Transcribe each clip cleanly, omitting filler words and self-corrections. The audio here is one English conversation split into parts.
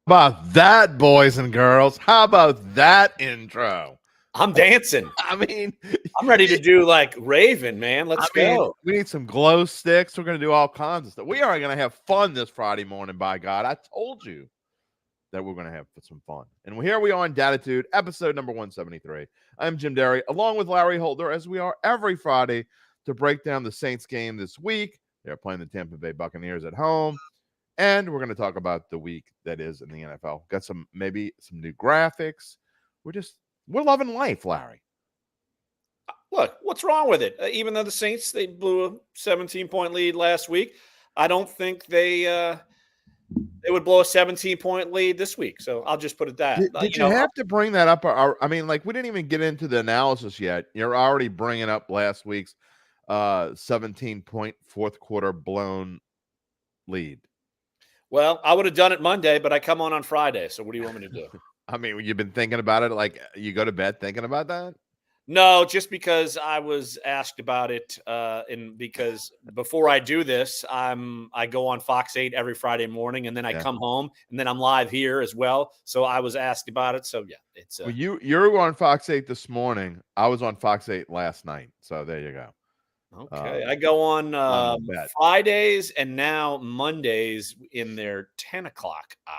about that, boys and girls? How about that intro? I'm dancing. I mean, I'm ready to do like Raven, man. Let's go. We need some glow sticks. We're going to do all kinds of stuff. We are going to have fun this Friday morning, by God. I told you that we're going to have some fun. And here we are on Dattitude, episode number 173. I'm Jim Derry, along with Larry Holder, as we are every Friday to break down the Saints game this week. They're playing the Tampa Bay Buccaneers at home. And we're going to talk about the week that is in the NFL. Got maybe some new graphics. We're loving life, Larry. Look, what's wrong with it? Even though the Saints, they blew a 17-point lead last week, I don't think they would blow a 17-point lead this week. So I'll just put it that. Did you have to bring that up? We didn't even get into the analysis yet. You're already bringing up last week's 17-point fourth quarter blown lead. Well, I would have done it Monday, but I come on Friday. So what do you want me to do? I mean, you've been thinking about it, like you go to bed thinking about that? No, just because I was asked about it, and because before I do this, I go on Fox 8 every Friday morning, and then I come home, and then I'm live here as well. So I was asked about it. So yeah, it's. Well, you're on Fox 8 this morning. I was on Fox 8 last night. So there you go. Okay, I go on Fridays and now Mondays in their 10 o'clock hour.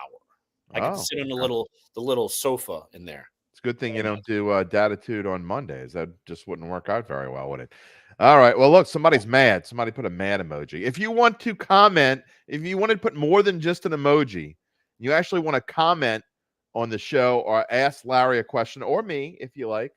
I get to sit on the little sofa in there. It's a good thing you don't do Dattitude on Mondays. That just wouldn't work out very well, would it? All right. Well, look, somebody's mad. Somebody put a mad emoji. If you want to comment, if you want to put more than just an emoji, you actually want to comment on the show or ask Larry a question or me, if you like.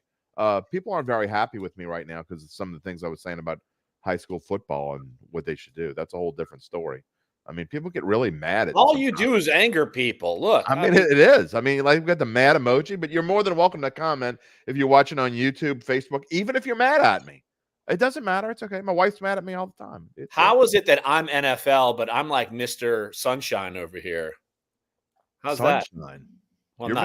People aren't very happy with me right now because of some of the things I was saying about high school football and what they should do. That's a whole different story. I mean, people get really mad at all you do is anger people. Look, I mean, it is. I mean, like, you've got the mad emoji, but you're more than welcome to comment if you're watching on YouTube, Facebook, even if you're mad at me. It doesn't matter. It's okay. My wife's mad at me all the time. How is it that I'm NFL, but I'm like Mr. Sunshine over here? How's Sunshine? That? Well, you're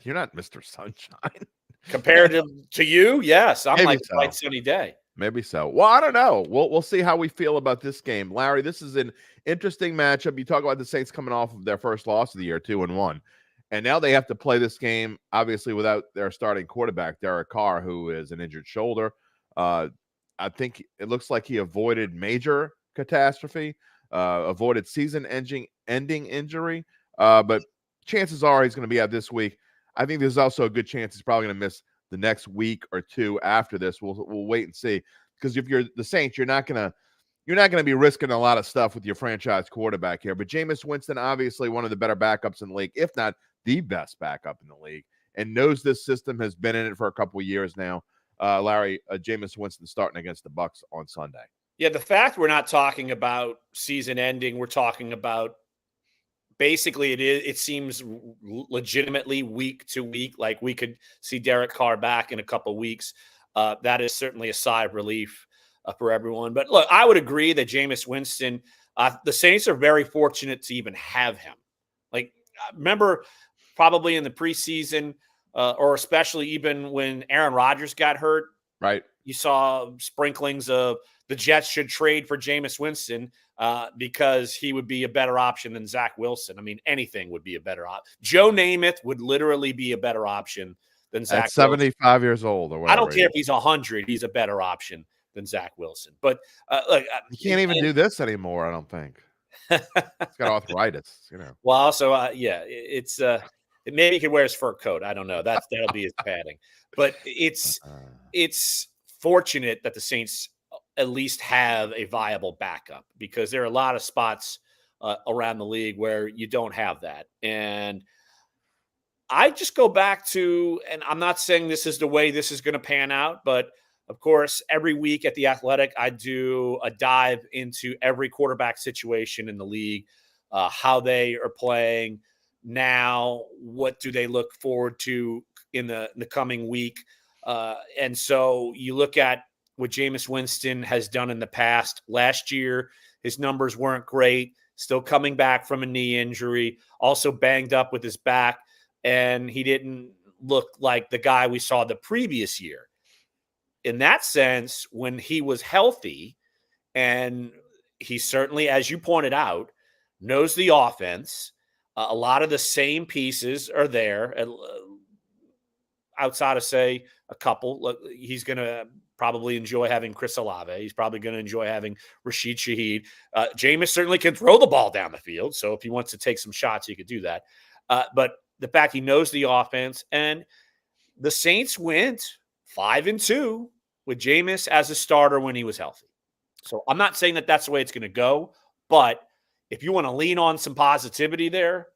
you're not Mr. Sunshine. Compared to you, yes. I'm Maybe like a bright sunny day. Maybe so. Well, I don't know. We'll see how we feel about this game. Larry, this is an interesting matchup. You talk about the Saints coming off of their first loss of the year, 2-1. And now they have to play this game, obviously, without their starting quarterback, Derek Carr, who is an injured shoulder. I think it looks like he avoided major catastrophe, avoided season-ending injury. But chances are he's going to be out this week. I think there's also a good chance he's probably going to miss the next week or two after this. We'll wait and see, because if you're the Saints, you're not gonna be risking a lot of stuff with your franchise quarterback here. But Jameis Winston, obviously one of the better backups in the league, if not the best backup in the league, and knows this system, has been in it for a couple of years now. Larry, Jameis Winston starting against the Bucs on Sunday. Yeah, the fact we're not talking about season ending, we're talking about basically it seems legitimately week to week, like we could see Derek Carr back in a couple of weeks. That is certainly a sigh of relief for everyone. But look, I would agree that Jameis Winston, the Saints are very fortunate to even have him. Like, remember probably in the preseason or especially even when Aaron Rodgers got hurt, right? You saw sprinklings of the Jets should trade for Jameis Winston because he would be a better option than Zach Wilson. I mean, anything would be a better option. Joe Namath would literally be a better option than Zach At 75 Wilson. Years old or whatever. I don't care if he's 100. He's a better option than Zach Wilson. But look, you can't even do this anymore, I don't think. It's got arthritis, you know. Well, also, it's maybe he could wear his fur coat. I don't know. That'll be his padding. But it's fortunate that the Saints at least have a viable backup, because there are a lot of spots around the league where you don't have that. And I just go back to, and I'm not saying this is the way this is going to pan out, but of course, every week at The Athletic, I do a dive into every quarterback situation in the league, how they are playing now, what do they look forward to in the coming week. And so you look at what Jameis Winston has done in the past. Last year, his numbers weren't great, still coming back from a knee injury, also banged up with his back, and he didn't look like the guy we saw the previous year. In that sense, when he was healthy, and he certainly, as you pointed out, knows the offense, A lot of the same pieces are there. Outside of, say, a couple, look, he's going to probably enjoy having Chris Olave. He's probably going to enjoy having Rashid Shaheed. Jameis certainly can throw the ball down the field. So if he wants to take some shots, he could do that. But the fact he knows the offense, and the Saints went 5-2 with Jameis as a starter when he was healthy. So I'm not saying that that's the way it's going to go, but if you want to lean on some positivity there,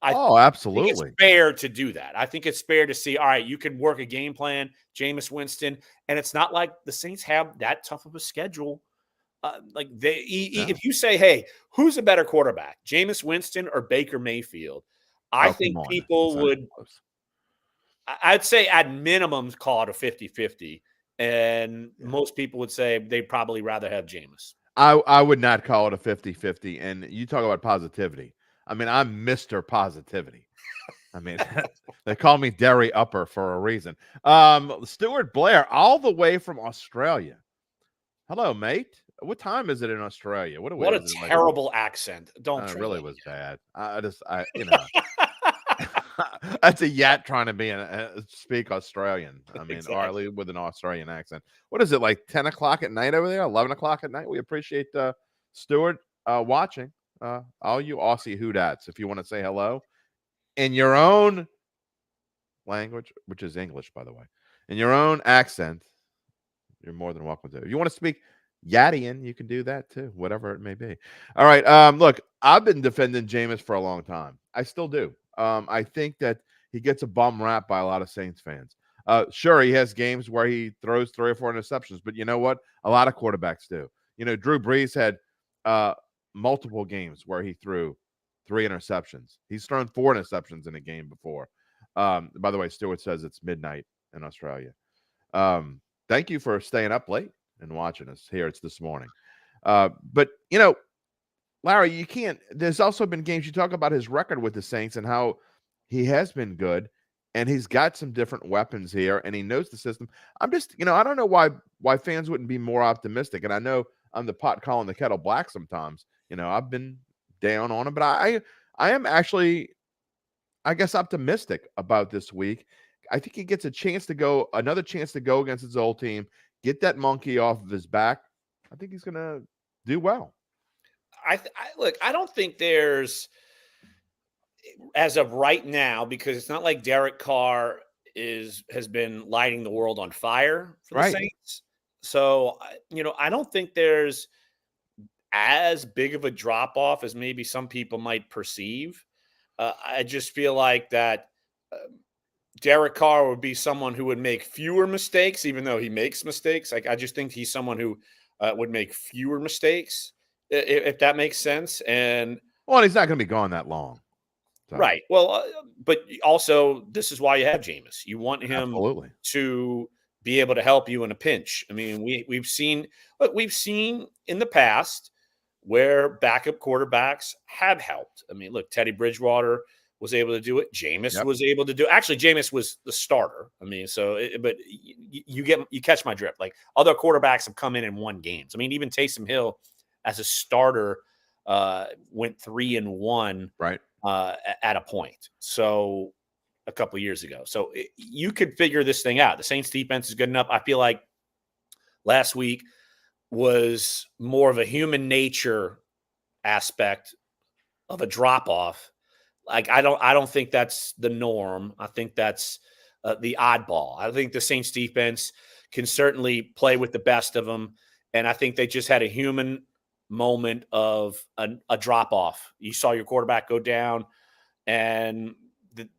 absolutely. I think it's fair to do that. I think it's fair to see, all right, you can work a game plan, Jameis Winston, and it's not like the Saints have that tough of a schedule. If you say, hey, who's a better quarterback, Jameis Winston or Baker Mayfield? I think people would, I'd say at minimum, call it a 50-50. And most people would say they'd probably rather have Jameis. I would not call it a 50-50. And you talk about positivity. I mean, I'm Mr. Positivity. I mean, they call me Derry Upper for a reason. Stuart Blair, all the way from Australia. Hello, mate. What time is it in Australia? What a terrible accent. Don't it really was bad. That's a yat trying to speak Australian. I mean, exactly. Or at least with an Australian accent. What is it, like 10 o'clock at night over there? 11 o'clock at night? We appreciate Stuart watching. All you Aussie Hoodats, if you want to say hello in your own language, which is English, by the way, in your own accent, you're more than welcome to. If you want to speak Yattian, you can do that too, whatever it may be. All right. Look, I've been defending Jameis for a long time. I still do. I think that he gets a bum rap by a lot of Saints fans. Sure, he has games where he throws 3 or 4 interceptions, but you know what? A lot of quarterbacks do. You know, Drew Brees had multiple games where he threw 3 interceptions. He's thrown 4 interceptions in a game before. By the way, Stuart says it's midnight in Australia. Thank you for staying up late and watching us here. It's this morning. But, you know, Larry, you can't – there's also been games you talk about his record with the Saints and how he has been good, and he's got some different weapons here, and he knows the system. I'm just – I don't know why fans wouldn't be more optimistic, and I know I'm the pot calling the kettle black sometimes. I've been down on him, but I am actually, I guess, optimistic about this week. I think he gets another chance to go against his old team, get that monkey off of his back. I think he's going to do well. Look, I don't think there's, as of right now, because it's not like Derek Carr has been lighting the world on fire for the Saints. So, I don't think there's as big of a drop off as maybe some people might perceive. I just feel like that Derek Carr would be someone who would make fewer mistakes, even though he makes mistakes. I just think he's someone who would make fewer mistakes, if that makes sense. And he's not going to be gone that long. So. Right. Well, but also this is why you have Jameis. You want him to be able to help you in a pinch. I mean, we've seen in the past where backup quarterbacks have helped. I mean, look, Teddy Bridgewater was able to do it. Jameis was able to do it. Actually, Jameis was the starter. I mean, but you catch my drift. Like, other quarterbacks have come in and won games. I mean, even Taysom Hill as a starter went 3-1 at a point. So a couple of years ago. So you could figure this thing out. The Saints defense is good enough. I feel like last week was more of a human nature aspect of a drop off. Like, I don't think that's the norm. I think that's the oddball. I think the Saints defense can certainly play with the best of them. And I think they just had a human moment of a drop off. You saw your quarterback go down and the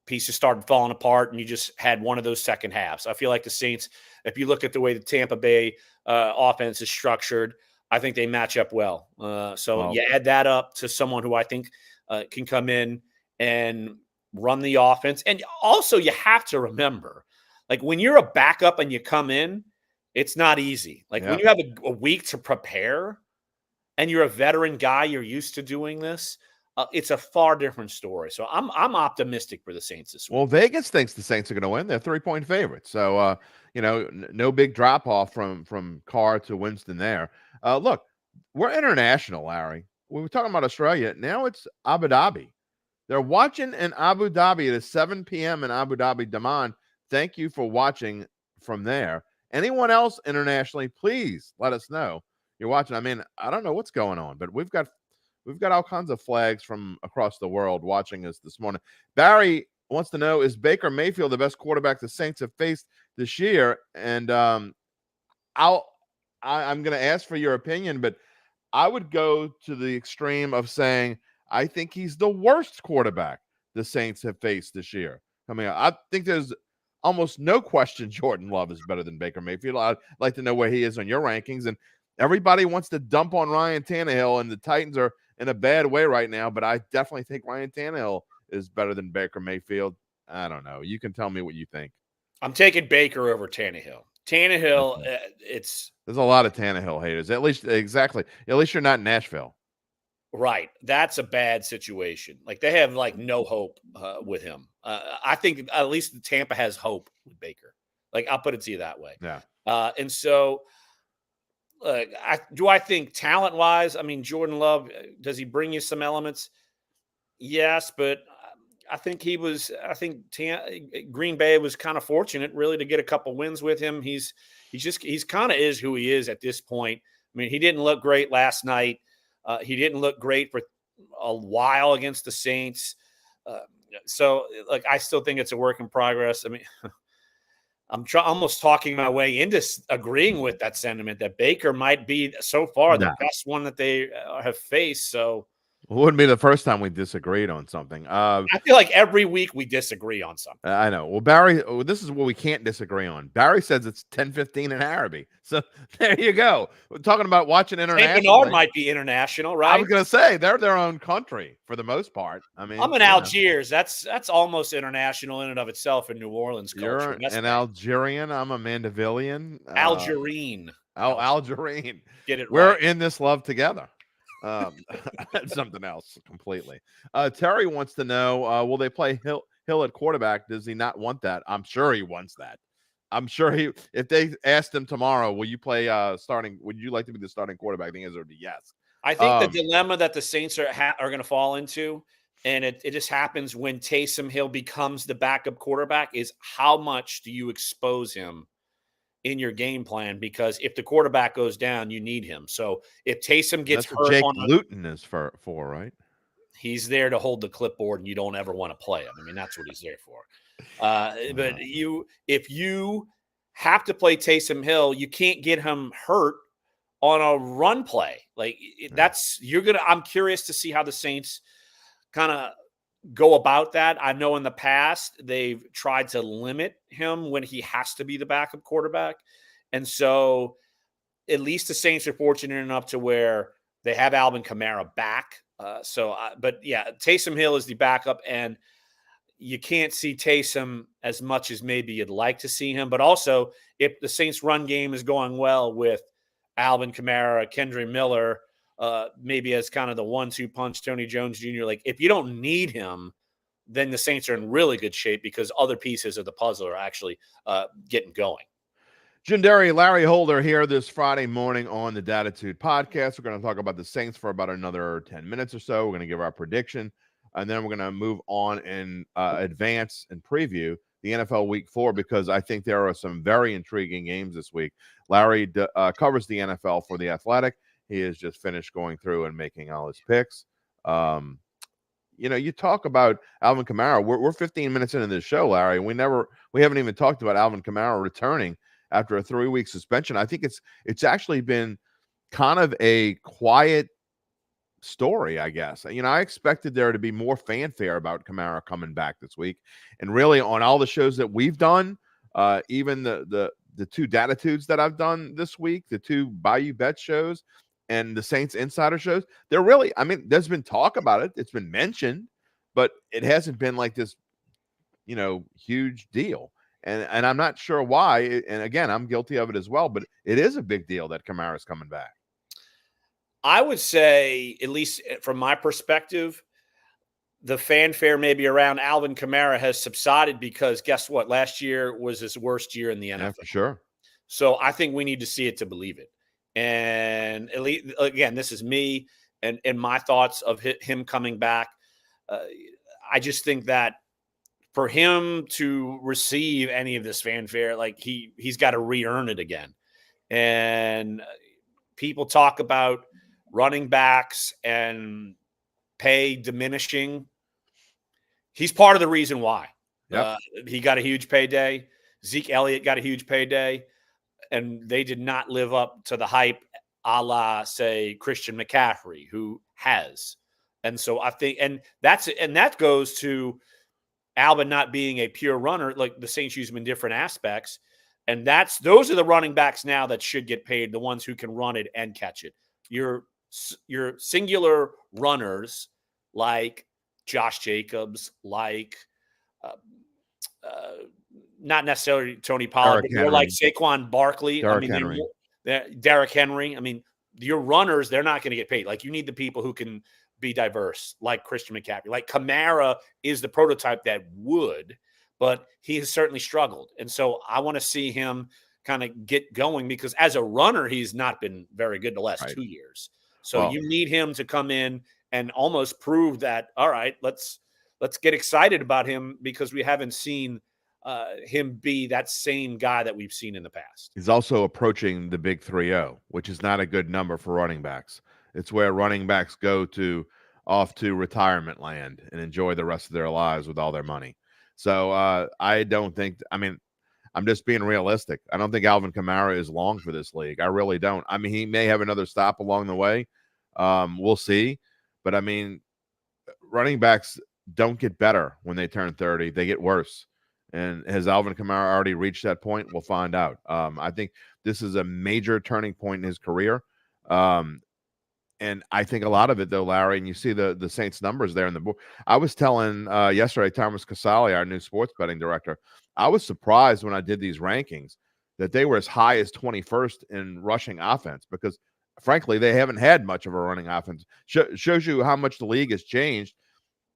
pieces started falling apart, and you just had one of those second halves. I feel like the Saints, if you look at the way the Tampa Bay offense is structured, I think they match up well. You add that up to someone who I think can come in and run the offense. And also you have to remember, like, when you're a backup and you come in, it's not easy. Like, when you have a week to prepare and you're a veteran guy, you're used to doing this, it's a far different story. So I'm optimistic for the Saints this week. Well, Vegas thinks the Saints are going to win. They're 3-point favorites. So, no big drop off from Carr to Winston there. Look, we're international, Larry. We were talking about Australia. Now it's Abu Dhabi. They're watching in Abu Dhabi. It is 7 p.m. in Abu Dhabi. Daman, thank you for watching from there. Anyone else internationally, please let us know you're watching. I mean, I don't know what's going on, but we've got all kinds of flags from across the world watching us this morning. Barry wants to know, is Baker Mayfield the best quarterback the Saints have faced this year? And I'm going to ask for your opinion, but I would go to the extreme of saying I think he's the worst quarterback the Saints have faced this year. I mean, I think there's almost no question Jordan Love is better than Baker Mayfield. I'd like to know where he is on your rankings. And everybody wants to dump on Ryan Tannehill, and the Titans are in a bad way right now, but I definitely think Ryan Tannehill is better than Baker Mayfield. I don't know. You can tell me what you think. I'm taking Baker over Tannehill. Tannehill, there's a lot of Tannehill haters. At least you're not in Nashville. Right. That's a bad situation. Like, they have like no hope with him. I think at least Tampa has hope with Baker. Like, I'll put it to you that way. Yeah. And so I think talent-wise, I mean, Jordan Love, does he bring you some elements? Yes, but I think Green Bay was kind of fortunate really to get a couple wins with him. He's kind of is who he is at this point. I mean, he didn't look great last night. He didn't look great for a while against the Saints. So I still think it's a work in progress. I mean, I'm almost talking my way into agreeing with that sentiment that Baker might be so far the best one that they have faced. So it wouldn't be the first time we disagreed on something. I feel like every week we disagree on something. I know. Well, Barry, this is what we can't disagree on. Barry says it's 10:15 in Arabic. So there you go. We're talking about watching international. St. Bernard might be international, right? I was going to say they're their own country for the most part. I mean, I'm in Algiers. That's almost international in and of itself in New Orleans culture. You're an Algerian. I'm a Mandevillian. Algerine. Algerine. Get it right. We're in this love together. That's something else completely. Terry wants to know, will they play Hill at quarterback? Does he not want that? I'm sure he wants that. I'm sure if they asked him tomorrow, will you play starting? Would you like to be the starting quarterback? The answer would be yes. I think the dilemma that the Saints are going to fall into, and it just happens when Taysom Hill becomes the backup quarterback, is how much do you expose him in your game plan? Because if the quarterback goes down, you need him. So if Taysom gets hurt, Jake Luton is for right? He's there to hold the clipboard, and you don't ever want to play him. I mean, that's what he's there for. But if you have to play Taysom Hill, you can't get him hurt on a run play. I'm curious to see how the Saints kind of go about that. I know in the past they've tried to limit him when he has to be the backup quarterback. And so at least the Saints are fortunate enough to where they have Alvin Kamara back. But Taysom Hill is the backup, and you can't see Taysom as much as maybe you'd like to see him. But also, if the Saints run game is going well with Alvin Kamara, Kendre Miller, maybe as kind of the 1-2 punch, Tony Jones Jr., like if you don't need him, then the Saints are in really good shape because other pieces of the puzzle are actually getting going. Derry, Larry Holder here this Friday morning on the Dattitude Podcast. We're going to talk about the Saints for about another 10 minutes or so. We're going to give our prediction, and then we're going to move on and advance and preview the NFL Week 4 because I think there are some very intriguing games this week. Larry covers the NFL for The Athletic. He has just finished going through and making all his picks. You talk about Alvin Kamara. We're 15 minutes into this show, Larry. We haven't even talked about Alvin Kamara returning after a 3-week suspension. I think it's actually been kind of a quiet story, I guess. I expected there to be more fanfare about Kamara coming back this week. And really on all the shows that we've done, even the 2 Dattitudes that I've done this week, the 2 Bayou Bet shows and the Saints Insider shows, there's been talk about it. It's been mentioned, but it hasn't been like this, huge deal. And I'm not sure why. And again, I'm guilty of it as well, but it is a big deal that Kamara's coming back. I would say, at least from my perspective, the fanfare maybe around Alvin Kamara has subsided because guess what? Last year was his worst year in the NFL. Yeah, for sure. So I think we need to see it to believe it. And at least, again, this is me and my thoughts of him coming back. I just think that for him to receive any of this fanfare, like he's got to re-earn it again. And people talk about running backs and pay diminishing. He's part of the reason why. Yep. He got a huge payday. Zeke Elliott got a huge payday, and they did not live up to the hype a la, say, Christian McCaffrey, who has. And so I think, and that goes to Alvin not being a pure runner. Like the Saints use him in different aspects. And those are the running backs now that should get paid, the ones who can run it and catch it. Your singular runners like Josh Jacobs, like not necessarily Tony Pollard, but more like Saquon Barkley. Derek Henry. I mean, your runners, they're not going to get paid. Like you need the people who can be diverse, like Christian McCaffrey. Like Kamara is the prototype that would, but he has certainly struggled. And so I want to see him kind of get going because as a runner, he's not been very good the last 2 years. So you need him to come in and almost prove that, all right, let's get excited about him because we haven't seen him be that same guy that we've seen in the past. He's also approaching the big 3-0, which is not a good number for running backs. It's where running backs go off to retirement land and enjoy the rest of their lives with all their money. So I don't think, I'm just being realistic. I don't think Alvin Kamara is long for this league. I really don't. I mean, he may have another stop along the way. We'll see. But running backs don't get better when they turn 30. They get worse. And has Alvin Kamara already reached that point? We'll find out. I think this is a major turning point in his career. And I think a lot of it, though, Larry, and you see the Saints numbers there in the board. I was telling yesterday, Thomas Casale, our new sports betting director, I was surprised when I did these rankings that they were as high as 21st in rushing offense because, frankly, they haven't had much of a running offense. Shows you how much the league has changed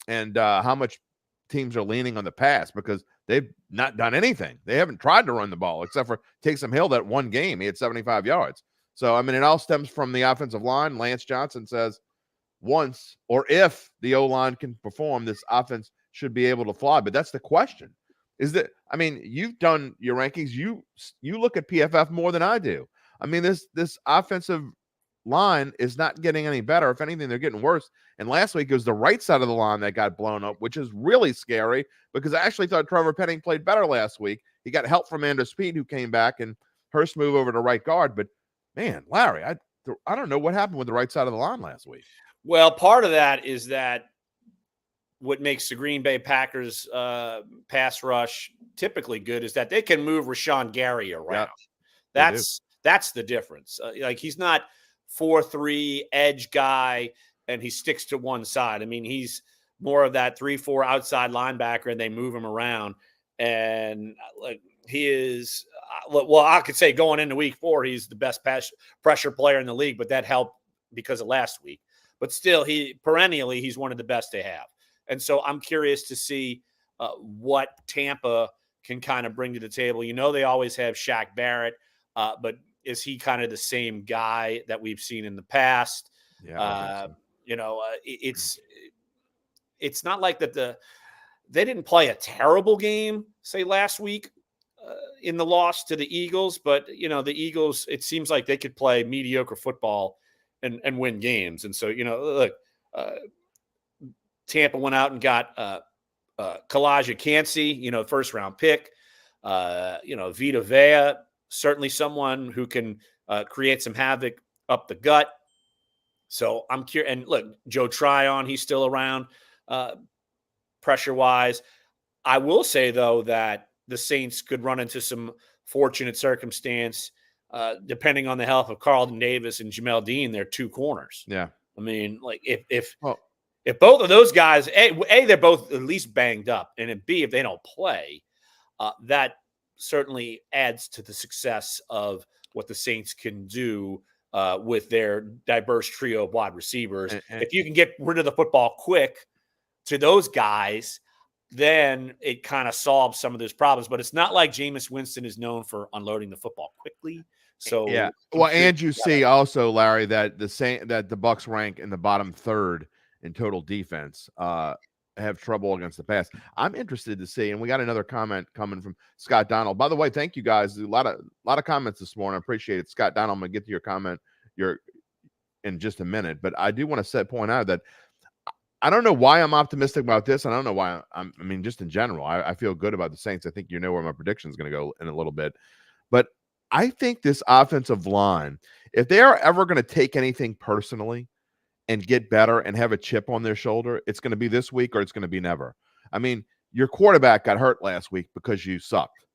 and how much teams are leaning on the pass because they've not done anything. They haven't tried to run the ball except for Taysom Hill that one game. He had 75 yards. So, it all stems from the offensive line. Lance Johnson says once or if the O-line can perform, this offense should be able to fly. But that's the question. Is that, you've done your rankings. You look at PFF more than I do. This offensive line is not getting any better. If anything, they're getting worse. And last week it was the right side of the line that got blown up, which is really scary because I actually thought Trevor Penning played better last week. He got help from Andrew Speed, who came back, and Hurst moved over to right guard. But man, Larry, I don't know what happened with the right side of the line last week. Well, part of that is that what makes the Green Bay Packers pass rush typically good is that they can move Rashawn Gary around. Yep, that's the difference. Like he's not 4-3 edge guy and he sticks to one side. He's more of that 3-4 outside linebacker and they move him around. And like he is, well, I could say going into week 4, he's the best pass pressure player in the league, but that helped because of last week. But still, he's one of the best they have. And so I'm curious to see what Tampa can kind of bring to the table. They always have Shaq Barrett, but is he kind of the same guy that we've seen in the past? Yeah, it's not like that they didn't play a terrible game, say last week in the loss to the Eagles, but the Eagles, it seems like they could play mediocre football and win games. And so, look, Tampa went out and got Kalijah Kancey, first round pick, Vita Vea, certainly someone who can create some havoc up the gut. So I'm curious. And look, Joe Tryon, he's still around pressure-wise. I will say, though, that the Saints could run into some fortunate circumstance depending on the health of Carlton Davis and Jamel Dean, they're two corners. Yeah. If both of those guys, A, they're both at least banged up, and B, if they don't play, that certainly adds to the success of what the Saints can do with their diverse trio of wide receivers. If you can get rid of the football quick to those guys, then it kind of solves some of those problems. But it's not like Jameis Winston is known for unloading the football quickly. So yeah. Well, and you see also, Larry, that the Bucs rank in the bottom third in total defense. have trouble against the pass. I'm interested to see, and we got another comment coming from Scott Donald. By the way, thank you guys. A lot of comments this morning. I appreciate it. Scott Donald, I'm gonna get to your comment in just a minute, but I do want to point out that I don't know why I'm optimistic about this. And I don't know why I mean, just in general, I feel good about the Saints. I think you know where my prediction is going to go in a little bit, but I think this offensive line, if they are ever going to take anything personally and get better and have a chip on their shoulder, it's going to be this week or it's going to be never. I mean, your quarterback got hurt last week because you sucked.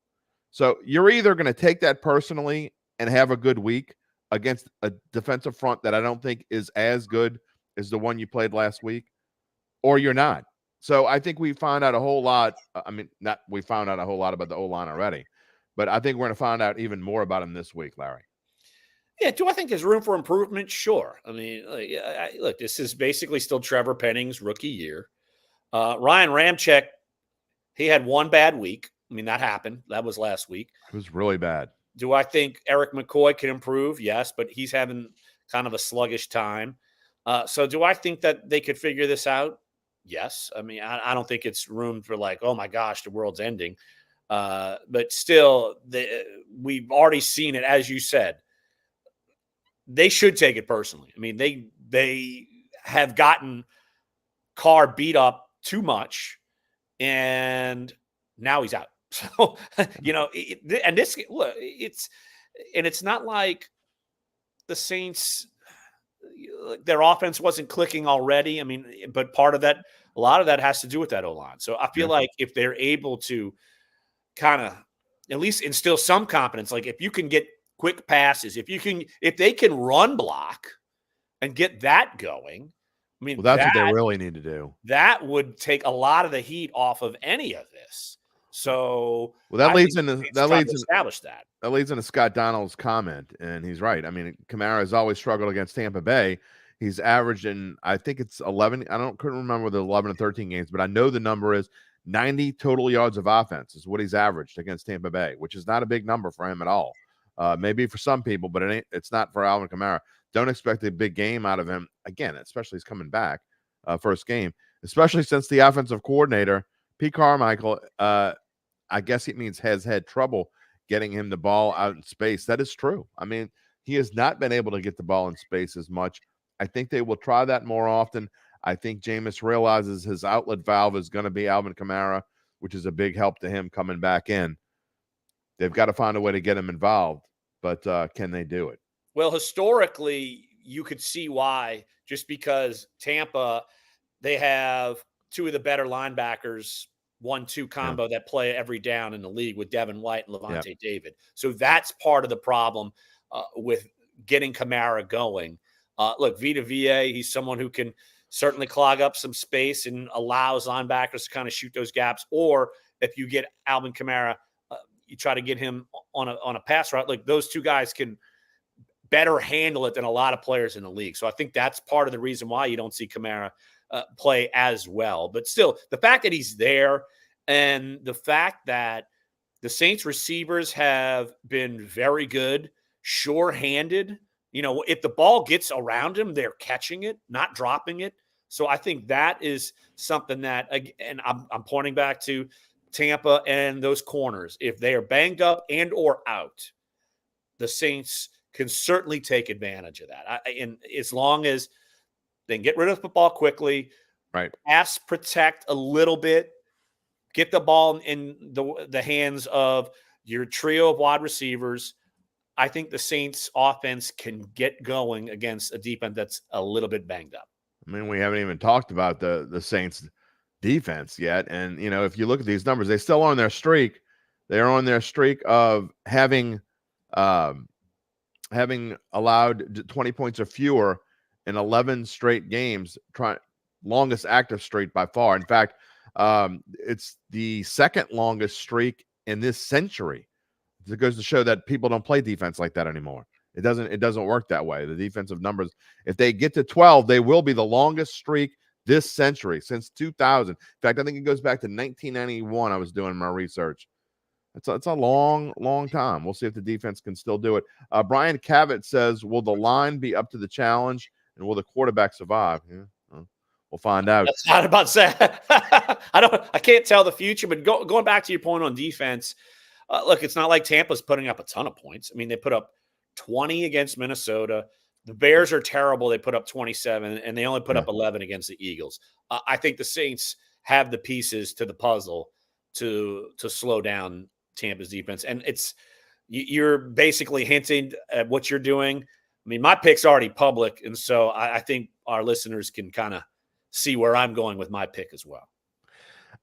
So you're either going to take that personally and have a good week against a defensive front that I don't think is as good as the one you played last week, or you're not. So I think we found out a whole lot. We found out a whole lot about the O-line already, but I think we're going to find out even more about him this week, Larry. Yeah, do I think there's room for improvement? Sure. I mean, look, this is basically still Trevor Penning's rookie year. Ryan Ramczyk, he had one bad week. I mean, that happened. That was last week. It was really bad. Do I think Eric McCoy can improve? Yes, but he's having kind of a sluggish time. So do I think that they could figure this out? Yes. I mean, I don't think it's room for like, oh my gosh, the world's ending. But still, we've already seen it, as you said. They should take it personally. I mean, they have gotten Carr beat up too much, and now he's out. So, it's not like the Saints, their offense wasn't clicking already. I mean, but a lot of that has to do with that O-line. So I feel like if they're able to kind of at least instill some confidence, like if you can get quick passes, if they can run block and get that going, I mean, that's what they really need to do. That would take a lot of the heat off of any of this. So that leads into Scott Donald's comment, and he's right. I mean, Kamara has always struggled against Tampa Bay. He's averaged in, I think it's 11. Couldn't remember the 11 and 13 games, but I know the number is 90 total yards of offense is what he's averaged against Tampa Bay, which is not a big number for him at all. Maybe for some people, but it's not for Alvin Kamara. Don't expect a big game out of him again, especially he's coming back first game, especially since the offensive coordinator, Pete Carmichael, I guess it means has had trouble getting him the ball out in space. That is true. I mean, he has not been able to get the ball in space as much. I think they will try that more often. I think Jameis realizes his outlet valve is going to be Alvin Kamara, which is a big help to him coming back in. They've got to find a way to get him involved, but can they do it? Well, historically, you could see why, just because Tampa, they have two of the better linebackers, 1-2 combo that play every down in the league with Devin White and Levante David. So that's part of the problem with getting Kamara going. Look, Vita VA, he's someone who can certainly clog up some space and allows linebackers to kind of shoot those gaps. Or if you get Alvin Kamara, you try to get him on a pass route. Like those two guys can better handle it than a lot of players in the league. So I think that's part of the reason why you don't see Kamara play as well. But still, the fact that he's there and the fact that the Saints receivers have been very good, sure-handed. You know, if the ball gets around him, they're catching it, not dropping it. So I think that is something that, and I'm pointing back to Tampa and those corners. If they are banged up and or out, the Saints can certainly take advantage of that. And as long as they can get rid of the football quickly, right? Pass protect a little bit, get the ball in the hands of your trio of wide receivers. I think the Saints offense can get going against a defense that's a little bit banged up. I mean, we haven't even talked about the Saints defense yet. And, you know, if you look at these numbers, they still are on their streak. They're on their streak of having allowed 20 points or fewer in 11 straight games, longest active streak by far. In fact, it's the second longest streak in this century. It goes to show that people don't play defense like that anymore. It doesn't work that way. The defensive numbers, if they get to 12, they will be the longest streak this century since 2000. In fact, I think it goes back to 1991. I was doing my research. It's a long, long time. We'll see if the defense can still do it. Brian Cavett says, will the line be up to the challenge and will the quarterback survive? Yeah. We'll find out. That's not about saying. I can't tell the future, but going back to your point on defense, look, it's not like Tampa's putting up a ton of points. I mean, they put up 20 against Minnesota. The Bears are terrible. They put up 27, and they only put up 11 against the Eagles. I think the Saints have the pieces to the puzzle to slow down Tampa's defense. And you're basically hinting at what you're doing. I mean, my pick's already public, and so I think our listeners can kind of see where I'm going with my pick as well.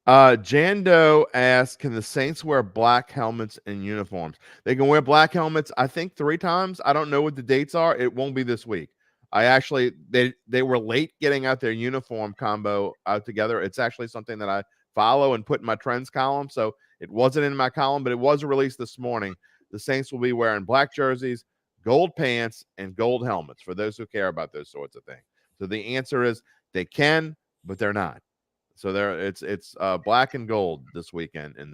Jando asks, can the Saints wear black helmets and uniforms? They can wear black helmets, I think, 3 times. I don't know what the dates are. It won't be this week. They were late getting out their uniform combo out together. It's actually something that I follow and put in my trends column. So it wasn't in my column, but it was released this morning. The Saints will be wearing black jerseys, gold pants, and gold helmets for those who care about those sorts of things. So the answer is they can, but they're not. So it's black and gold this weekend in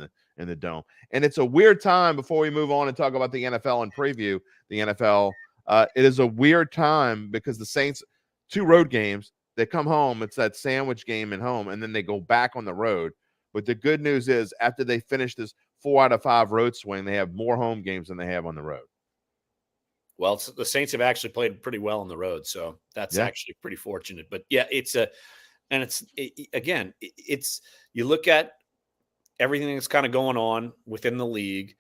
the dome. And it's a weird time before we move on and talk about the NFL and preview the NFL. It is a weird time because the Saints, 2 road games, they come home. It's that sandwich game at home, and then they go back on the road. But the good news is after they finish this 4 out of 5 road swing, they have more home games than they have on the road. Well, the Saints have actually played pretty well on the road, so that's actually pretty fortunate. But yeah, you look at everything that's kind of going on within the league,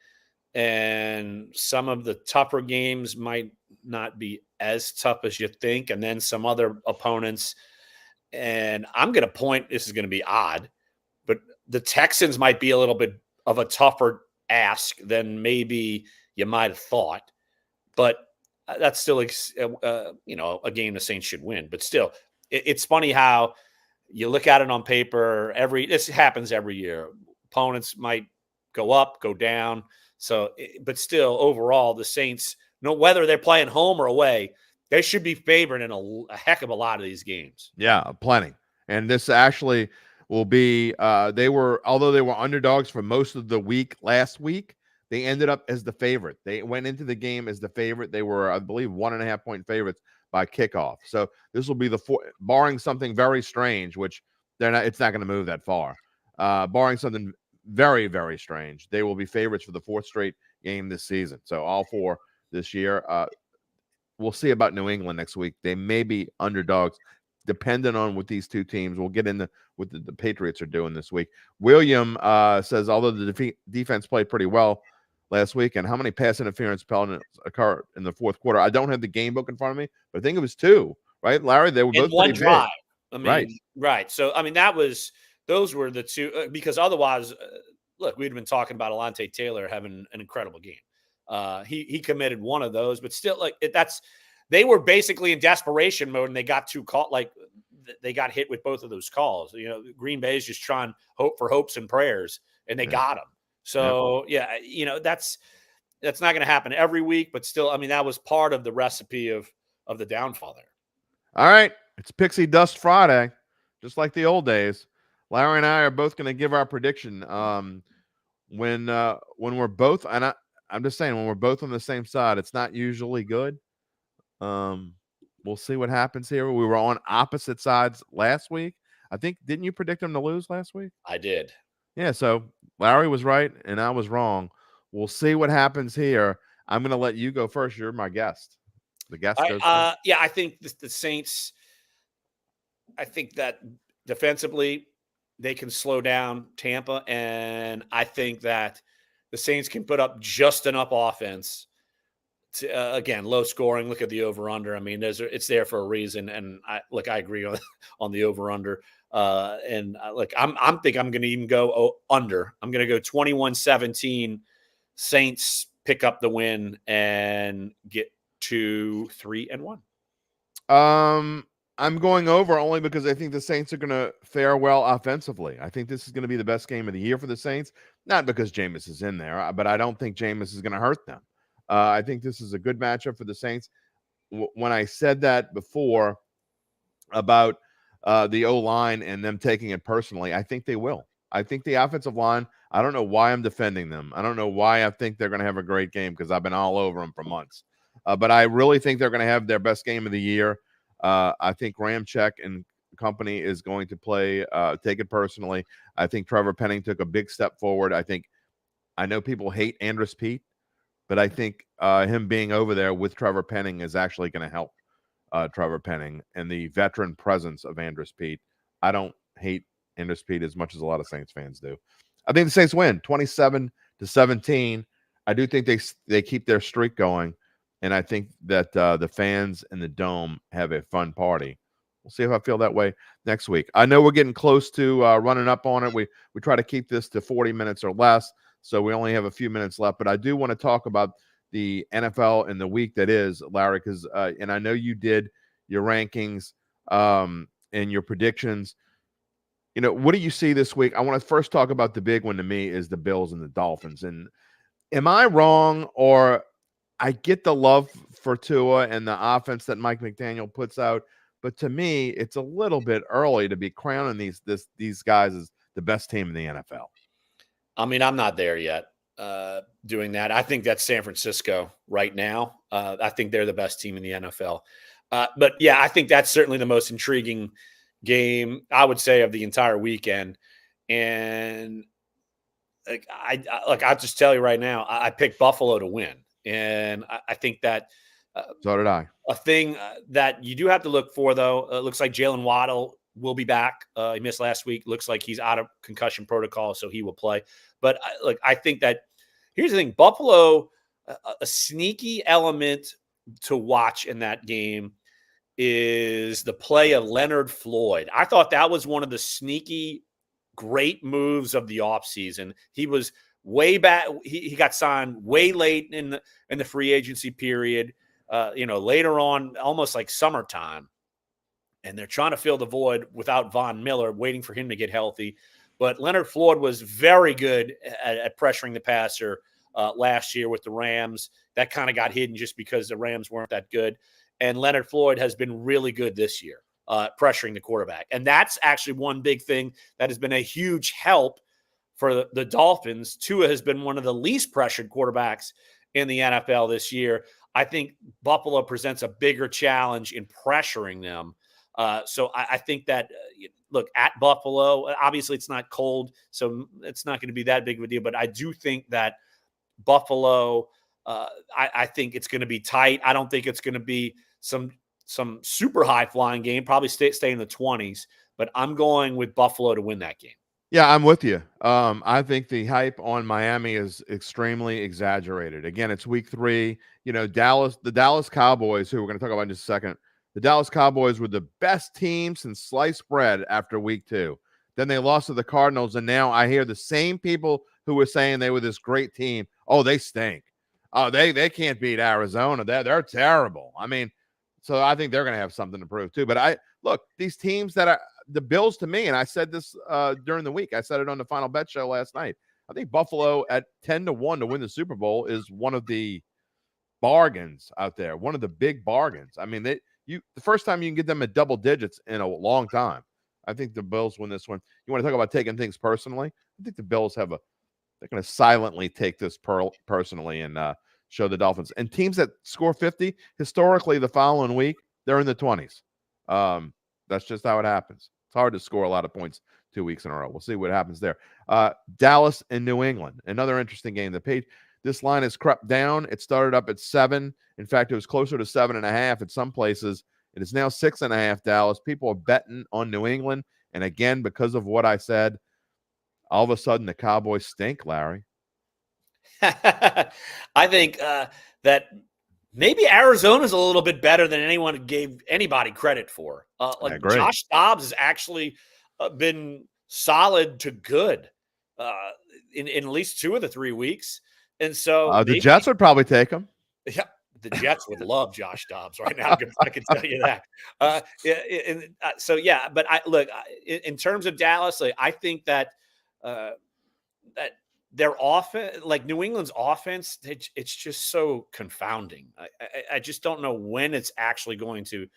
and some of the tougher games might not be as tough as you think, and then some other opponents. And I'm going to point, this is going to be odd, but the Texans might be a little bit of a tougher ask than maybe you might have thought. But that's still, a game the Saints should win. But still, it's funny how you look at it on paper. This happens every year. Opponents might go up, go down. So, but still, overall, the Saints, whether they're playing home or away, they should be favored in a heck of a lot of these games. Yeah, plenty. And this actually will be. Although they were underdogs for most of the week last week, they ended up as the favorite. They went into the game as the favorite. They were, I believe, 1.5 point favorites by kickoff. So this will be barring something very strange, which it's not going to move that far. Barring something very, very strange, they will be favorites for the 4th straight game this season. So all 4 this year. We'll see about New England next week. They may be underdogs, depending on what these 2 teams. We'll get into what the Patriots are doing this week. William says, although the defense played pretty well last week, and how many pass interference penalties occurred in the 4th quarter? I don't have the game book in front of me, but I think it was 2, right, Larry? They were both in one drive. Right. So, those were the 2, because otherwise, look, we'd been talking about Alontae Taylor having an incredible game. He committed one of those, but still, they were basically in desperation mode, and they got 2 calls. They got hit with both of those calls. Green Bay is just trying for hopes and prayers, and they got them. So that's not going to happen every week, but still, that was part of the recipe of the downfall there. All right, it's Pixie Dust Friday, just like the old days. Larry and I are both going to give our prediction. When we're both, and I'm just saying, when we're both on the same side, it's not usually good. We'll see what happens here. We were on opposite sides last week. I think, didn't you predict them to lose last week? I did. Yeah, so Larry was right and I was wrong. We'll see what happens here. I'm going to let you go first. You're my guest. The guest goes first. Yeah, I think the Saints, I think that defensively they can slow down Tampa, and I think that the Saints can put up just enough offense to, again, low scoring. Look at the over-under. It's there for a reason, and I agree on the over-under. I'm going to even go under. I'm going to go 21-17. Saints pick up the win and get to 3-1. I'm going over only because I think the Saints are going to fare well offensively. I think this is going to be the best game of the year for the Saints, not because Jameis is in there, but I don't think Jameis is going to hurt them. I think this is a good matchup for the Saints. When I said that before about the O-line and them taking it personally, I think they will. I think the offensive line, I don't know why I'm defending them. I don't know why I think they're going to have a great game because I've been all over them for months. But I really think they're going to have their best game of the year. I think Ramczyk and company is going to take it personally. I think Trevor Penning took a big step forward. I know people hate Andrus Peat, but I think him being over there with Trevor Penning is actually going to help Trevor Penning and the veteran presence of Andrus Peat. I don't hate Andrus Peat as much as a lot of Saints fans do. I think the Saints win 27-17. I do think they keep their streak going, and I think that the fans in the Dome have a fun party. We'll see if I feel that way next week. I know we're getting close to running up on it. We try to keep this to 40 minutes or less, so we only have a few minutes left. But I do want to talk about the NFL in the week that is, Larry, because and I know you did your rankings and your predictions. You know, what do you see this week? I want to first talk about the big one to me is the Bills and the Dolphins. And am I wrong, or I get the love for Tua and the offense that Mike McDaniel puts out, but to me, it's a little bit early to be crowning these guys as the best team in the NFL. I mean, I'm not there yet doing that. I think that's San Francisco right now. I think they're the best team in the NFL. But yeah, I think that's certainly the most intriguing game, I would say, of the entire weekend. And I'll just tell you right now, I picked Buffalo to win. And I think that so did I. A thing that you do have to look for, though, it looks like Jalen Waddle will be back. He missed last week. Looks like he's out of concussion protocol, so he will play. But I think that here's the thing: Buffalo, a sneaky element to watch in that game is the play of Leonard Floyd. I thought that was one of the sneaky, great moves of the offseason. He was way back. He got signed way late in the free agency period. Later on, almost like summertime. And they're trying to fill the void without Von Miller, waiting for him to get healthy. But Leonard Floyd was very good at pressuring the passer last year with the Rams. That kind of got hidden just because the Rams weren't that good. And Leonard Floyd has been really good this year, pressuring the quarterback. And that's actually one big thing that has been a huge help for the Dolphins. Tua has been one of the least pressured quarterbacks in the NFL this year. I think Buffalo presents a bigger challenge in pressuring them. So I think that, look, at Buffalo, obviously it's not cold, so it's not going to be that big of a deal. But I do think that Buffalo, I think it's going to be tight. I don't think it's going to be some super high-flying game, probably stay in the 20s. But I'm going with Buffalo to win that game. Yeah, I'm with you. I think the hype on Miami is extremely exaggerated. Again, it's week 3. You know, the Dallas Cowboys, who we're going to talk about in just a second, the Dallas Cowboys were the best team since sliced bread after week 2. Then they lost to the Cardinals, and now I hear the same people who were saying they were this great team. Oh, they stink. Oh, they can't beat Arizona. They're terrible. I mean, so I think they're going to have something to prove too. But these teams that are the Bills, to me, and I said this during the week. I said it on the Final Bet show last night. I think Buffalo at 10-1 to win the Super Bowl is one of the bargains out there. One of the big bargains. I mean, the first time you can get them at double digits in a long time. I think the Bills win this one. You want to talk about taking things personally? I think the Bills they're going to silently take this personally and show the Dolphins. And teams that score 50, historically, the following week, they're in the 20s. That's just how it happens. It's hard to score a lot of points 2 weeks in a row. We'll see what happens there. Dallas and New England, another interesting game. This line has crept down. It started up at 7. In fact, it was closer to 7.5 at some places. It is now 6.5 Dallas. People are betting on New England. And again, because of what I said, all of a sudden the Cowboys stink, Larry. I think that maybe Arizona's a little bit better than anyone gave anybody credit for. Josh Dobbs has actually been solid to good in at least 2 of the 3 weeks. And so the Jets would probably take him. Yeah, the Jets would love Josh Dobbs right now. I can tell you that. But in terms of Dallas, I think that that their offense, like New England's offense, it's just so confounding. I just don't know when it's actually going to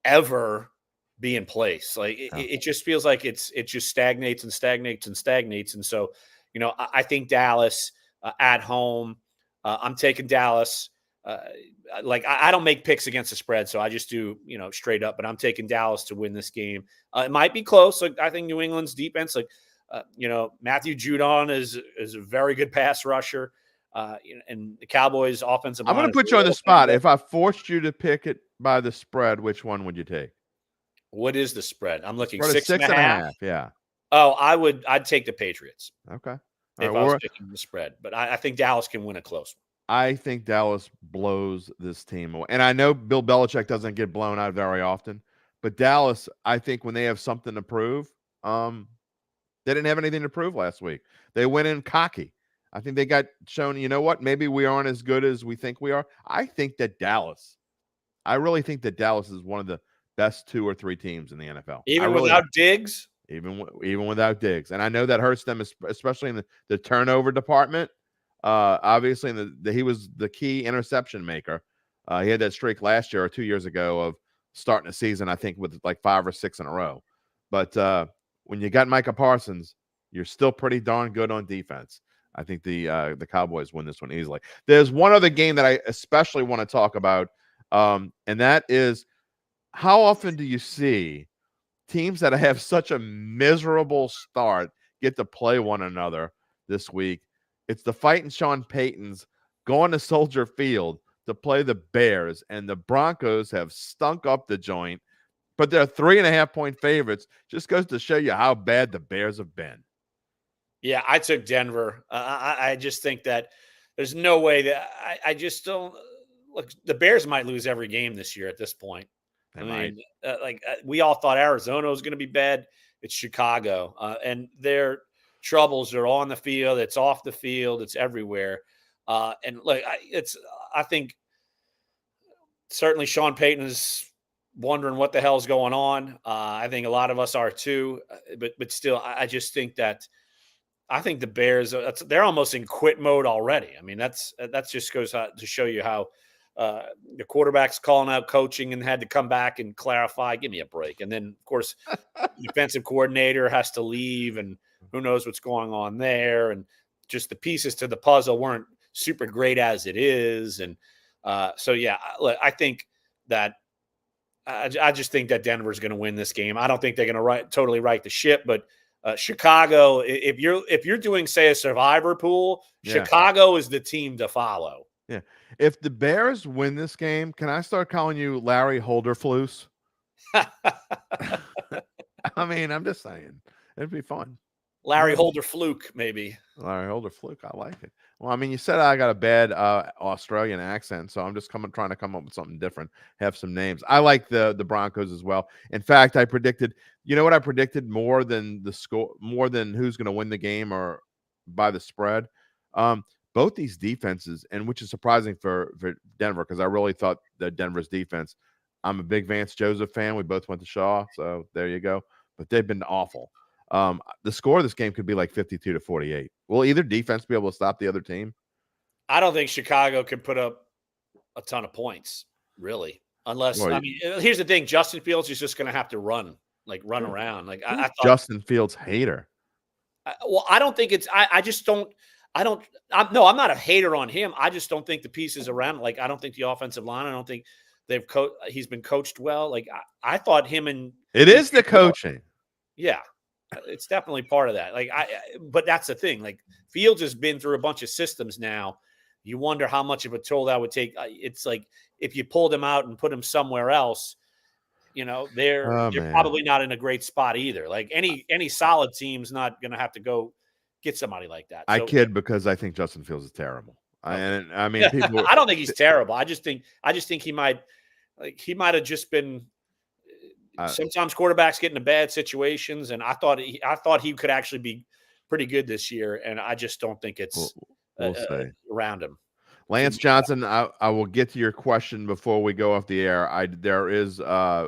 ever be in place. It just feels like it just stagnates and stagnates and stagnates. And so, I think Dallas at home, I'm taking Dallas. I don't make picks against the spread, so I just do, straight up. But I'm taking Dallas to win this game. It might be close. Like, I think New England's defense, Matthew Judon is a very good pass rusher, and the Cowboys' offensive line. I'm going to put you on the spot. If I forced you to pick it by the spread, which one would you take? What is the spread? I'm looking six and a half. Yeah. Oh, I'd take the Patriots. Okay. If I was picking the spread, but I think Dallas can win a close one. I think Dallas blows this team away. And I know Bill Belichick doesn't get blown out very often, but Dallas, I think when they have something to prove, they didn't have anything to prove last week. They went in cocky. I think they got shown, you know what, maybe we aren't as good as we think we are. I really think that Dallas is one of the best 2 or 3 teams in the NFL. Even without Diggs? Even without Diggs. And I know that hurts them, especially in the turnover department. Obviously, he was the key interception maker. He had that streak last year or 2 years ago of starting a season, I think, with like 5 or 6 in a row. But when you got Micah Parsons, you're still pretty darn good on defense. I think the Cowboys win this one easily. There's one other game that I especially want to talk about, and that is, how often do you see teams that have such a miserable start get to play one another this week? It's the fighting Sean Paytons going to Soldier Field to play the Bears, and the Broncos have stunk up the joint, but they're 3.5-point favorites. Just goes to show you how bad the Bears have been. Yeah, I took Denver. I just think that there's no way that I just don't look. The Bears might lose every game this year at this point. We all thought Arizona was going to be bad. It's Chicago, and their troubles are on the field. It's off the field. It's everywhere. And look, I think certainly Sean Payton is wondering what the hell's going on. I think a lot of us are too. But still, I just think that I think the Bears, they're almost in quit mode already. I mean, that's just goes to show you how the quarterback's calling out coaching and had to come back and clarify. Give me a break. And then, of course, the defensive coordinator has to leave, and who knows what's going on there. And just the pieces to the puzzle weren't super great as it is. And yeah, look, I think that I just think that Denver's going to win this game. I don't think they're going to totally right the ship, but Chicago, if you're doing, say, a survivor pool, yeah, Chicago is the team to follow. Yeah. If the Bears win this game, can I start calling you Larry Holderflus? I mean, I'm just saying. It'd be fun. Larry Holderfluke, maybe. Larry Holderfluke. I like it. Well, I mean, you said I got a bad Australian accent, so I'm just trying to come up with something different, have some names. I like the Broncos as well. In fact, I predicted, you know what I predicted more than the score, more than who's going to win the game or by the spread? Both these defenses, and which is surprising for Denver, because I really thought that Denver's defense, I'm a big Vance Joseph fan. We both went to Shaw, so there you go. But they've been awful. The score of this game could be like 52-48. Will either defense be able to stop the other team? I don't think Chicago can put up a ton of points, really. Unless, I mean, here's the thing. Justin Fields is just going to have to run around. Like I thought, Justin Fields hater. I don't think it's – I just don't – I'm not a hater on him. I just don't think the pieces around – like, I don't think the offensive line – I don't think he's been coached well. Like, I thought him and – It is the coaching. Yeah. It's definitely part of that. But that's the thing. Like, Fields has been through a bunch of systems now. You wonder how much of a toll that would take. It's like if you pulled him out and put him somewhere else, they're probably not in a great spot either. Like any solid team's not going to have to go get somebody like that. I kid because I think Justin Fields is terrible. Okay. I mean, people. I don't think he's terrible. I just think he might have just been. Sometimes quarterbacks get into bad situations, and I thought he could actually be pretty good this year, and I just don't think it's we'll say around him. Lance Johnson, I will get to your question before we go off the air.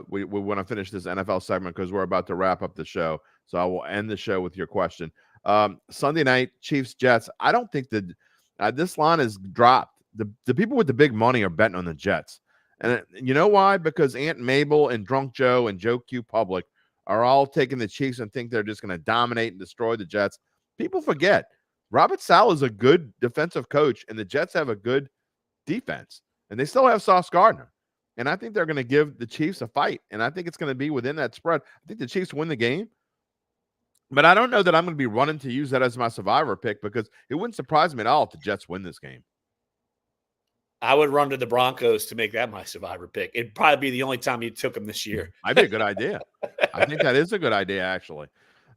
We want to finish this NFL segment because we're about to wrap up the show, so I will end the show with your question. Sunday night, Chiefs Jets. I don't think that this line is dropped. The people with the big money are betting on the Jets. And you know why? Because Aunt Mabel and Drunk Joe and Joe Q Public are all taking the Chiefs and think they're just going to dominate and destroy the Jets. People forget Robert Saleh is a good defensive coach, and the Jets have a good defense. And they still have Sauce Gardner. And I think they're going to give the Chiefs a fight. And I think it's going to be within that spread. I think the Chiefs win the game. But I don't know that I'm going to be running to use that as my survivor pick because it wouldn't surprise me at all if the Jets win this game. I would run to the Broncos to make that my survivor pick. It'd probably be the only time you took them this year. Might be a good idea. I think that is a good idea, actually.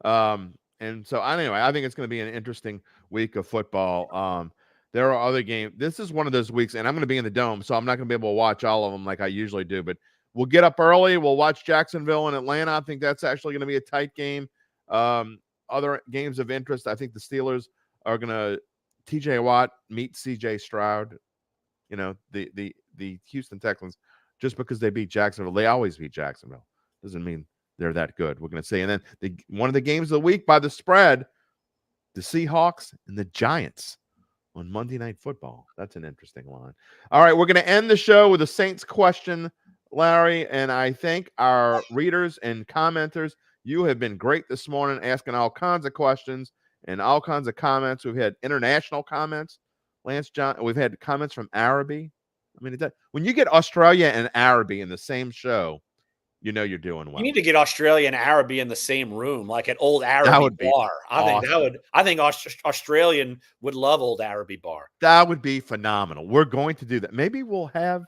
And so anyway, I think it's going to be an interesting week of football. There are other games. This is one of those weeks, and I'm going to be in the Dome, so I'm not going to be able to watch all of them like I usually do. But we'll get up early. We'll watch Jacksonville and Atlanta. I think that's actually going to be a tight game. Other games of interest, I think the Steelers are going to TJ Watt meet CJ Stroud. You know, the Houston Texans, just because they beat Jacksonville, they always beat Jacksonville. Doesn't mean they're that good. We're going to see. And then one of the games of the week by the spread, the Seahawks and the Giants on Monday Night Football. That's an interesting line. All right, we're going to end the show with a Saints question, Larry. And I thank our readers and commenters. You have been great this morning, asking all kinds of questions and all kinds of comments. We've had international comments. Lance John, we've had comments from Araby. I mean, when you get Australia and Araby in the same show, you know you're doing well. You need to get Australia and Araby in the same room, like an old Araby bar. I think Australian would love old Araby bar. That would be phenomenal. We're going to do that. Maybe we'll have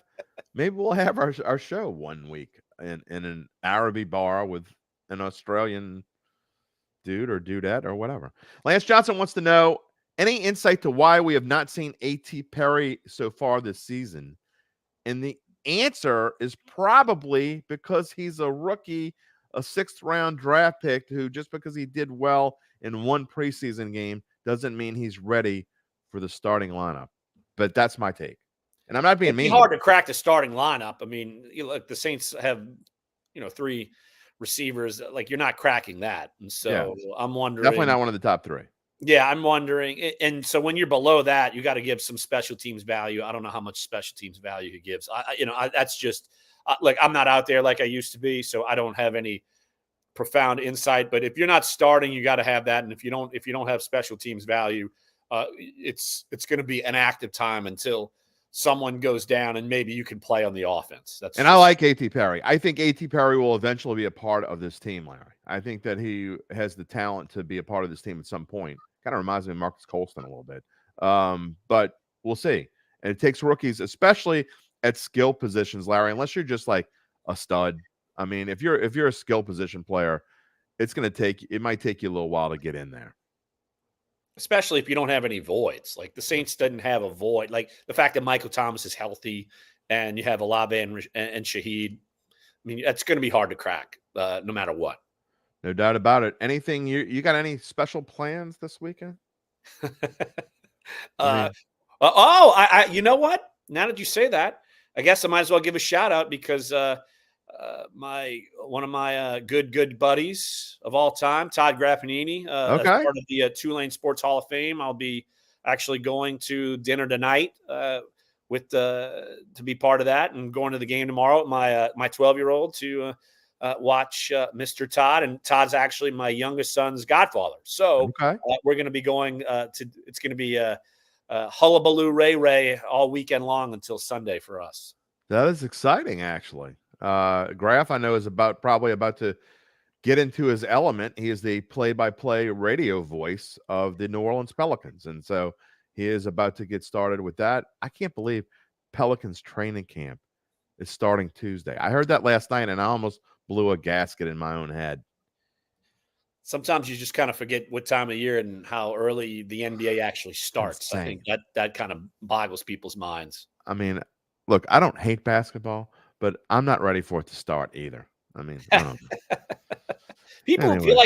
our show one week in an Araby bar with an Australian dude or dudette or whatever. Lance Johnson wants to know, any insight to why we have not seen A.T. Perry so far this season? And the answer is probably because he's a rookie, a 6th-round draft pick who, just because he did well in one preseason game, doesn't mean he's ready for the starting lineup. But that's my take. And I'm not being mean. It's hard to crack the starting lineup. I mean, look, the Saints have, 3 receivers. Like, you're not cracking that. And so I'm wondering. Definitely not one of the top 3. Yeah, I'm wondering. And so when you're below that, you got to give some special teams value. I don't know how much special teams value he gives. That's just like, I'm not out there like I used to be, so I don't have any profound insight. But if you're not starting, you got to have that. And if you don't have special teams value, it's going to be an active time until someone goes down and maybe you can play on the offense. I like A.T. Perry. I think A.T. Perry will eventually be a part of this team, Larry. I think that he has the talent to be a part of this team at some point. Kind of reminds me of Marcus Colston a little bit. But we'll see. And it takes rookies, especially at skill positions, Larry, unless you're just like a stud. I mean, if you're a skill position player, it might take you a little while to get in there. Especially if you don't have any voids. Like the Saints doesn't have a void. Like the fact that Michael Thomas is healthy and you have Olave and Shaheed. I mean, that's going to be hard to crack no matter what. No doubt about it. Anything you got any special plans this weekend? You know what? Now that you say that, I guess I might as well give a shout out because one of my good buddies of all time, Todd Graffinini, as part of the Tulane Sports Hall of Fame. I'll be actually going to dinner tonight to be part of that, and going to the game tomorrow with my 12-year-old to watch Mr. Todd. And Todd's actually my youngest son's godfather. So we're going to be going it's going to be a hullabaloo Ray all weekend long until Sunday for us. That is exciting, actually. Graf, I know, is probably about to get into his element. He is the play-by-play radio voice of the New Orleans Pelicans. And so he is about to get started with that. I can't believe Pelicans training camp is starting Tuesday. I heard that last night and I almost blew a gasket in my own head. Sometimes you just kind of forget what time of year and how early the NBA actually starts. I think that kind of boggles people's minds. I mean, look, I don't hate basketball, but I'm not ready for it to start either. I mean, I don't know. People feel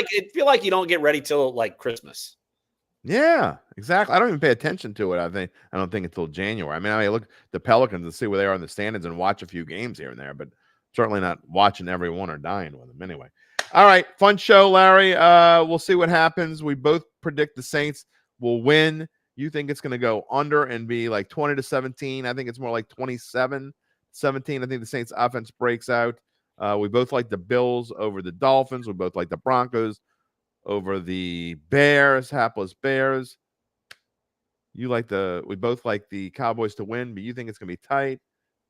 like you don't get ready till like Christmas. Yeah, exactly. I don't even pay attention to it. I don't think until January. I mean, I look at the Pelicans and see where they are in the standings and watch a few games here and there, but certainly not watching every one or dying with them. Anyway, all right, fun show, Larry. We'll see what happens. We both predict the Saints will win. You think it's going to go under and be like 20-17? I think it's more like 27-17. I think the Saints offense breaks out. We both like the Bills over the Dolphins. We both like the Broncos over the Bears, hapless Bears. We both like the Cowboys to win, but you think it's going to be tight.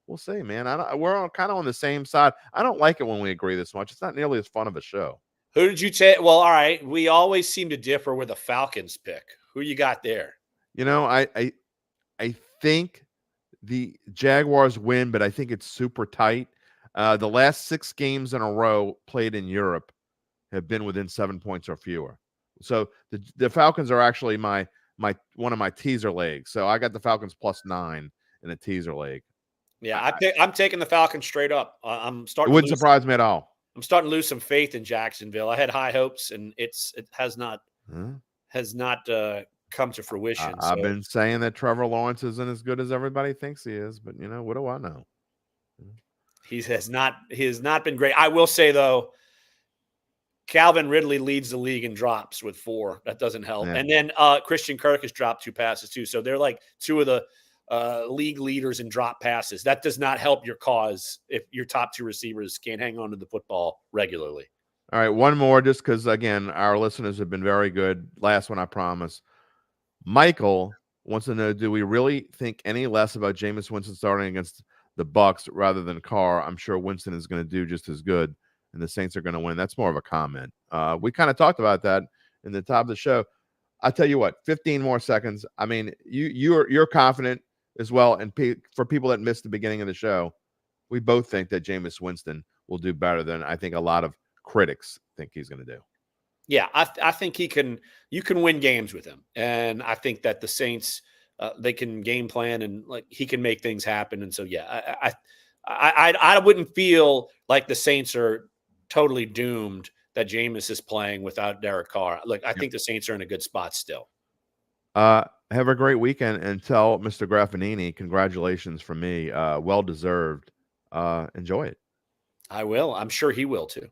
we'll see, man. We're kind of on the same side. I don't like it when we agree this much. It's not nearly as fun of a show. Who did you take? Well, all right. We always seem to differ with the Falcons pick. Who you got there? I think the Jaguars win, but I think it's super tight. The last 6 games in a row played in Europe have been within 7 points or fewer. So the Falcons are actually my one of my teaser legs. So I got the Falcons +9 in a teaser leg. Yeah, I'm taking the Falcons straight up. I'm starting. It wouldn't surprise me at all. I'm starting to lose some faith in Jacksonville. I had high hopes, and it has not come to fruition. I've been saying that Trevor Lawrence isn't as good as everybody thinks he is, but what do I know? He has not been great. I will say though, Calvin Ridley leads the league in drops with 4. That doesn't help. Yeah. And then Christian Kirk has dropped 2 passes too. So they're like 2 of the league leaders in drop passes. That does not help your cause if your top 2 receivers can't hang on to the football regularly. All right, one more, just because, again, our listeners have been very good. Last one, I promise. Michael wants to know, do we really think any less about Jameis Winston starting against the Bucs rather than Carr? I'm sure Winston is going to do just as good, and the Saints are going to win. That's more of a comment. We kind of talked about that in the top of the show. I'll tell you what, 15 more seconds. I mean, you're confident as well. And for people that missed the beginning of the show, we both think that Jameis Winston will do better than I think a lot of critics think he's going to do. Yeah, I think you can win games with him. And I think that the Saints, they can game plan and he can make things happen. And so, yeah, I wouldn't feel like the Saints are totally doomed that Jameis is playing without Derek Carr. Look, I think the Saints are in a good spot still. Have a great weekend and tell Mr. Graffanini, congratulations from me. Well-deserved. Enjoy it. I will. I'm sure he will too.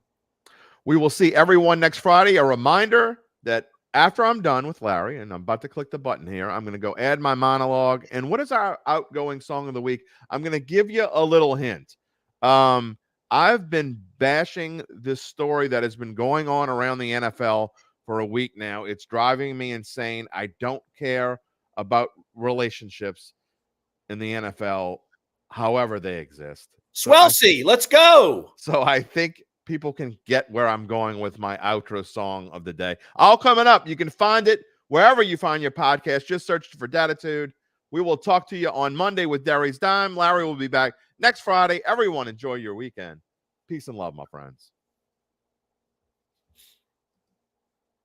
We will see everyone next Friday. A reminder that after I'm done with Larry, and I'm about to click the button here, I'm going to go add my monologue. And what is our outgoing song of the week? I'm going to give you a little hint. I've been bashing this story that has been going on around the NFL for a week now. It's driving me insane. I don't care about relationships in the NFL, however they exist. Swelsey, let's go. So I think people can get where I'm going with my outro song of the day. All coming up. You can find it wherever you find your podcast. Just search for Dattitude. We will talk to you on Monday with Derry's Dime. Larry will be back next Friday. Everyone enjoy your weekend. Peace and love, my friends.